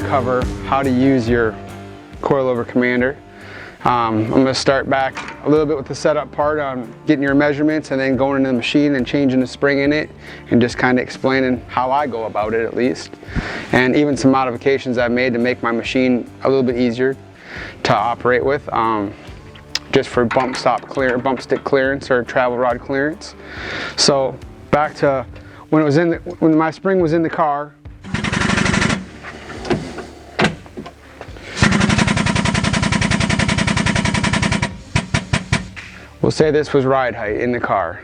cover how to use your Coil-Over Commander. I'm going to start back a little bit with the setup part on getting your measurements and then going into the machine and changing the spring in it and just kind of explaining how I go about it at least. And even some modifications I've made to make my machine a little bit easier to operate with, just for bump stick clearance or travel rod clearance. So back to when my spring was in the car. We'll say this was ride height in the car.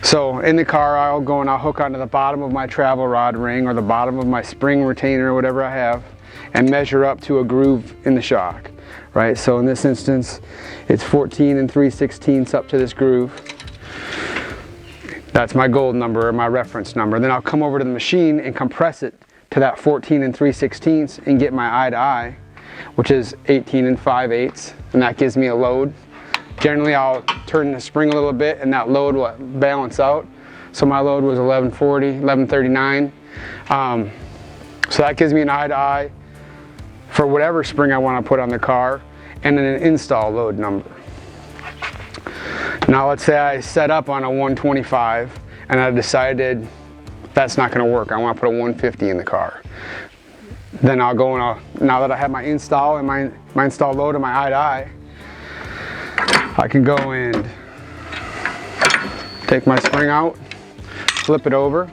So in the car, I'll go and I'll hook onto the bottom of my travel rod ring or the bottom of my spring retainer or whatever I have and measure up to a groove in the shock, right? So in this instance, it's 14 3/16 up to this groove. That's my gold number or my reference number. Then I'll come over to the machine and compress it to that 14 3/16 and get my eye to eye, which is 18 5/8, and that gives me a load. Generally, I'll turn the spring a little bit and that load will balance out. So my load was 1140, 1139. So that gives me an eye to eye for whatever spring I want to put on the car and then an install load number. Now let's say I set up on a 125 and I decided that's not going to work. I want to put a 150 in the car. Then I'll go and now that I have my install and my install load and my eye to eye, I can go and take my spring out, flip it over,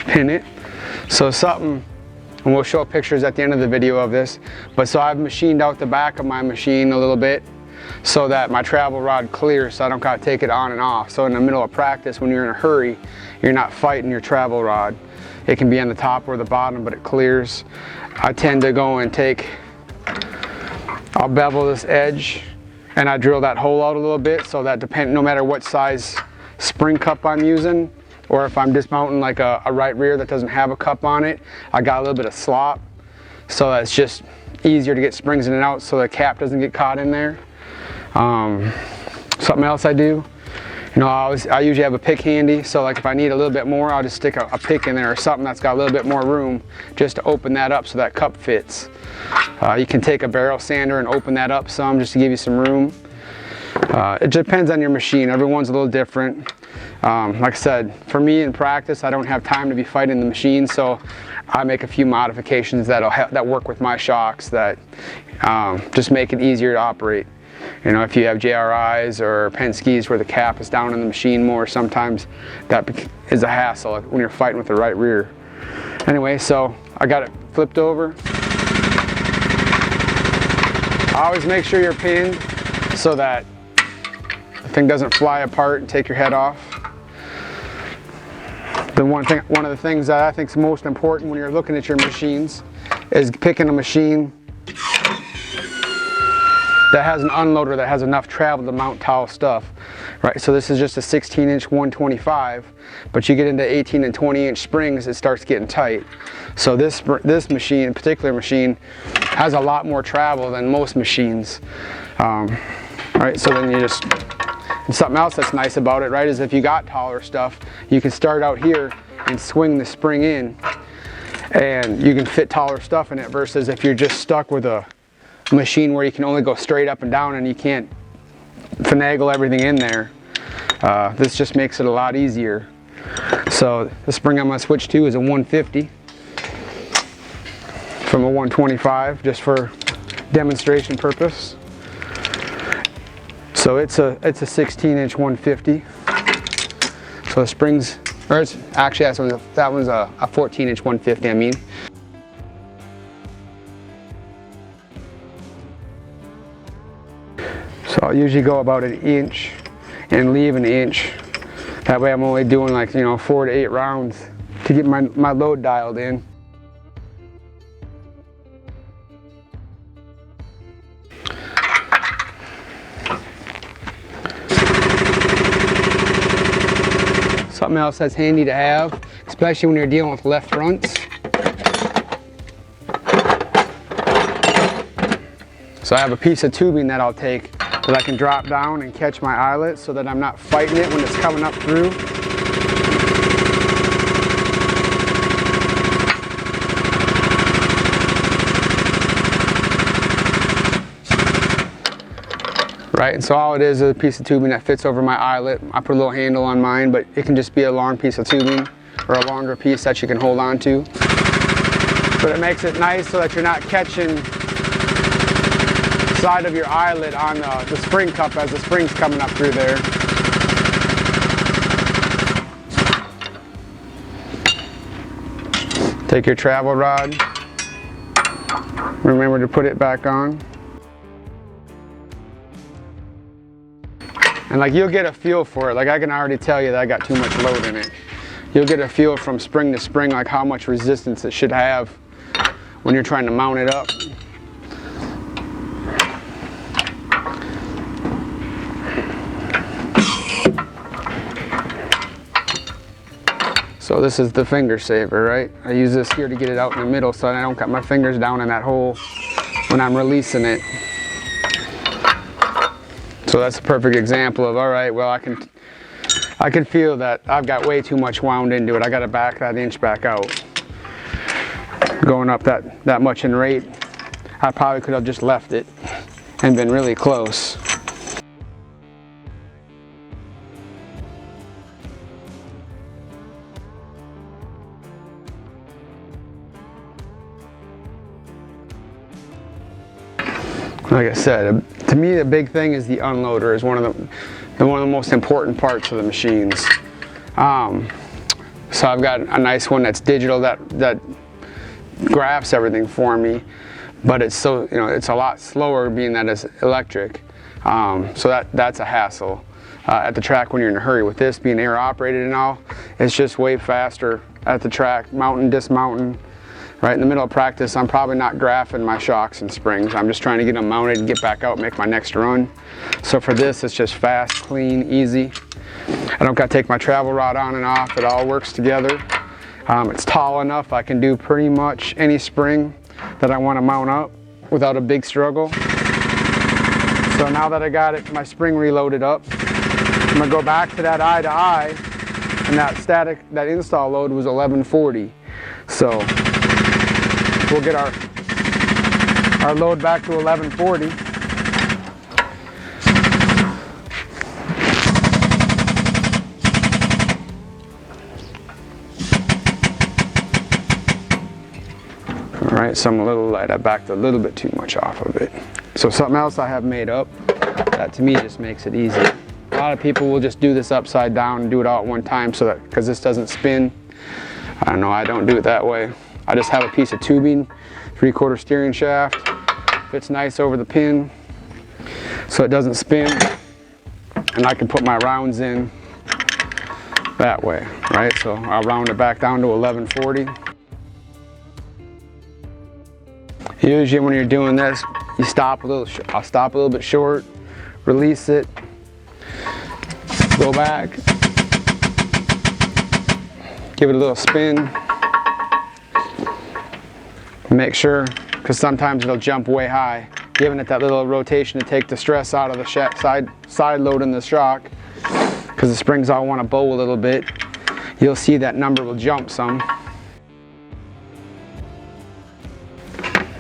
pin it. So something, and we'll show pictures at the end of the video of this, but so I've machined out the back of my machine a little bit so that my travel rod clears so I don't gotta take it on and off. So in the middle of practice, when you're in a hurry, you're not fighting your travel rod. It can be on the top or the bottom, but it clears. I tend to go and I'll bevel this edge and I drill that hole out a little bit so that no matter what size spring cup I'm using, or if I'm dismounting like a right rear that doesn't have a cup on it, I got a little bit of slop. So that it's just easier to get springs in and out so the cap doesn't get caught in there. Something else I do, I usually have a pick handy, so like if I need a little bit more, I'll just stick a pick in there or something that's got a little bit more room just to open that up so that cup fits. You can take a barrel sander and open that up some just to give you some room. It depends on your machine. Everyone's a little different. Like I said, for me in practice, I don't have time to be fighting the machine, so I make a few modifications that work with my shocks that just make it easier to operate. If you have JRIs or Penske's where the cap is down in the machine more, sometimes that is a hassle when you're fighting with the right rear. Anyway, so I got it flipped over. I always make sure you're pinned so that the thing doesn't fly apart and take your head off. One of the things that I think is most important when you're looking at your machines is picking a machine that has an unloader that has enough travel to mount tall stuff, right? So this is just a 16-inch 125, but you get into 18 and 20-inch springs, it starts getting tight. So this particular machine, has a lot more travel than most machines, right? So then and something else that's nice about it, right, is if you got taller stuff, you can start out here and swing the spring in, and you can fit taller stuff in it versus if you're just stuck with a machine where you can only go straight up and down and you can't finagle everything in there. This just makes it a lot easier. So the spring I'm going to switch to is a 150 from a 125 just for demonstration purpose. So it's a 16-inch 150. So the springs, or it's actually that one's a 14-inch 150. I mean. So I'll usually go about an inch and leave an inch. That way I'm only doing like 4 to 8 rounds to get my load dialed in. Something else that's handy to have, especially when you're dealing with left fronts. So I have a piece of tubing that I'll take that I can drop down and catch my eyelet so that I'm not fighting it when it's coming up through. Right, and so all it is a piece of tubing that fits over my eyelet. I put a little handle on mine, but it can just be a long piece of tubing or a longer piece that you can hold on to. But it makes it nice so that you're not catching the side of your eyelet on the spring cup as the spring's coming up through there. Take your travel rod. Remember to put it back on. And like you'll get a feel for it. Like I can already tell you that I got too much load in it. You'll get a feel from spring to spring like how much resistance it should have when you're trying to mount it up. So this is the finger saver, right? I use this here to get it out in the middle so I don't cut my fingers down in that hole when I'm releasing it. So that's a perfect example of, all right, well I can feel that I've got way too much wound into it. I got to back that inch back out. Going up that much in rate, I probably could have just left it and been really close. Like I said, to me the big thing is the unloader is one of the most important parts of the machines. So I've got a nice one that's digital that graphs everything for me, but it's so, you know, it's a lot slower being that it's electric. So that's a hassle at the track when you're in a hurry. With this being air operated and all, it's just way faster at the track, mounting, dismounting. Right in the middle of practice, I'm probably not graphing my shocks and springs. I'm just trying to get them mounted and get back out and make my next run. So for this, it's just fast, clean, easy. I don't got to take my travel rod on and off. It all works together. It's tall enough I can do pretty much any spring that I want to mount up without a big struggle. So now that I got it, my spring reloaded up, I'm going to go back to that eye to eye, and that install load was 1140. So we'll get our load back to 1140. All right, so I'm a little light. I backed a little bit too much off of it. So something else I have made up that to me just makes it easy. A lot of people will just do this upside down and do it all at one time so that because this doesn't spin. I don't know, I don't do it that way. I just have a piece of tubing, 3/4 steering shaft, fits nice over the pin so it doesn't spin, and I can put my rounds in that way, right? So I'll round it back down to 1140. Usually when you're doing this, you stop a little, I'll stop a little bit short, release it, go back, give it a little spin. Make sure, because sometimes it'll jump way high, giving it that little rotation to take the stress out of the side load in the shock, because the springs all want to bow a little bit. You'll see that number will jump some.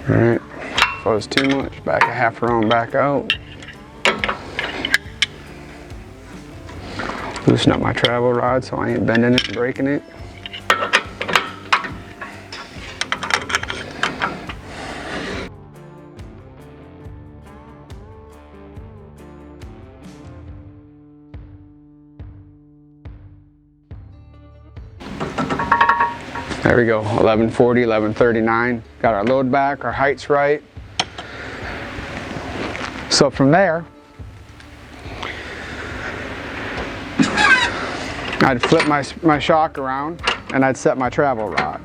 All right, if it was too much, back a half round back out. Loosen up my travel rod so I ain't bending it and breaking it. There we go, 1140, 1139. Got our load back, our height's right. So from there, I'd flip my shock around and I'd set my travel rod.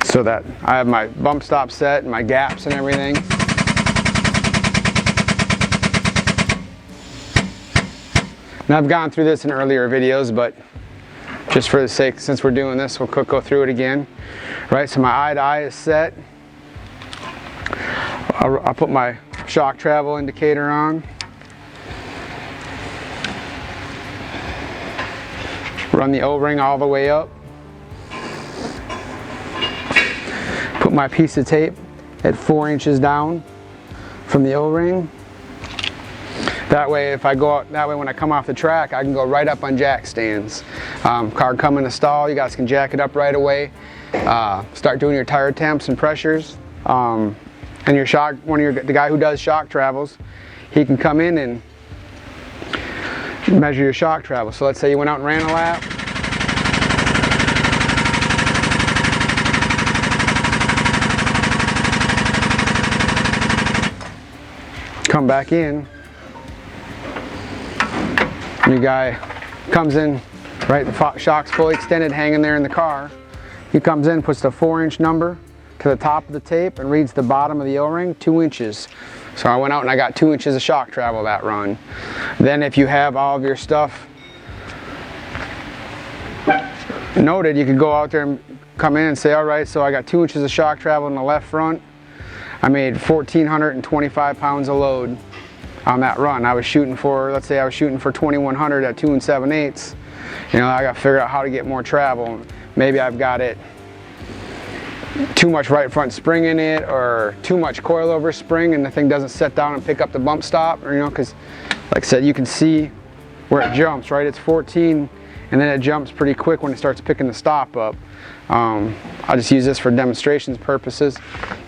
So that I have my bump stop set and my gaps and everything. And I've gone through this in earlier videos, but just for the sake, since we're doing this, we'll go through it again. Right, so my eye to eye is set. I'll put my shock travel indicator on. Run the O-ring all the way up. Put my piece of tape at 4 inches down from the O-ring. That way, if I go out, that way when I come off the track, I can go right up on jack stands. Car coming to stall, you guys can jack it up right away. Start doing your tire temps and pressures. And your shock, the guy who does shock travels, he can come in and measure your shock travel. So let's say you went out and ran a lap. Come back in. Your guy comes in, right, the shock's fully extended, hanging there in the car. He comes in, puts the 4-inch number to the top of the tape and reads the bottom of the O-ring, 2 inches. So I went out and I got 2 inches of shock travel that run. Then if you have all of your stuff noted, you could go out there and come in and say, all right, so I got 2 inches of shock travel in the left front. I made 1,425 pounds of load on that run. I was shooting for, let's say I was shooting for 2,100 at 2 7/8. You know, I got to figure out how to get more travel. Maybe I've got it too much right front spring in it, or too much coilover spring and the thing doesn't set down and pick up the bump stop, or, you know, because like I said, you can see where it jumps, right? It's 14 and then it jumps pretty quick when it starts picking the stop up. I just use this for demonstrations purposes.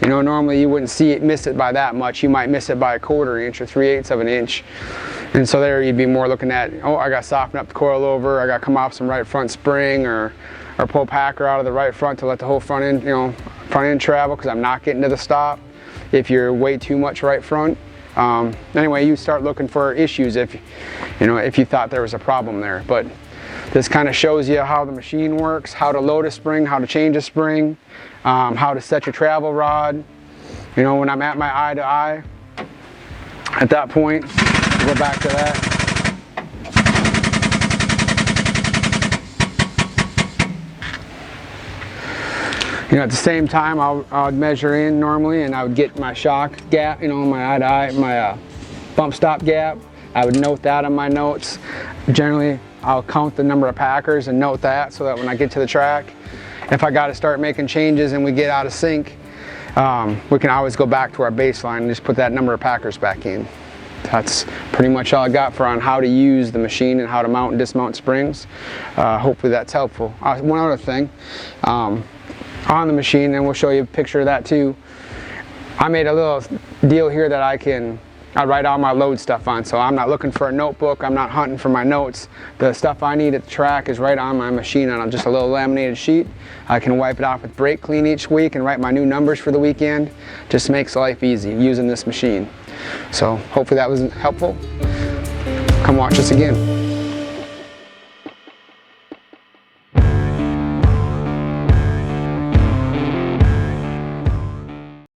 You know, normally you wouldn't see it, miss it by that much. You might miss it by 1/4 inch or 3/8 of an inch. And so there you'd be more looking at, oh, I got to soften up the coilover, I got to come off some right front spring, or pull packer out of the right front to let the whole front end, you know, front end travel, because I'm not getting to the stop if you're way too much right front. Anyway, you start looking for issues if you thought there was a problem there. But this kind of shows you how the machine works, how to load a spring, how to change a spring, how to set your travel rod. You know, when I'm at my eye to eye, at that point, go back to that. You know, at the same time, I would measure in normally, and I would get my shock gap, you know, my eye to eye, my bump stop gap. I would note that on my notes. Generally, I'll count the number of packers and note that, so that when I get to the track, if I got to start making changes and we get out of sync, we can always go back to our baseline and just put that number of packers back in. That's pretty much all I got for on how to use the machine and how to mount and dismount springs. Hopefully that's helpful. One other thing, on the machine, and we'll show you a picture of that too, I made a little deal here that I write all my load stuff on, so I'm not looking for a notebook, I'm not hunting for my notes. The stuff I need at the track is right on my machine on just a little laminated sheet. I can wipe it off with brake clean each week and write my new numbers for the weekend. Just makes life easy using this machine. So hopefully that was helpful. Come watch us again.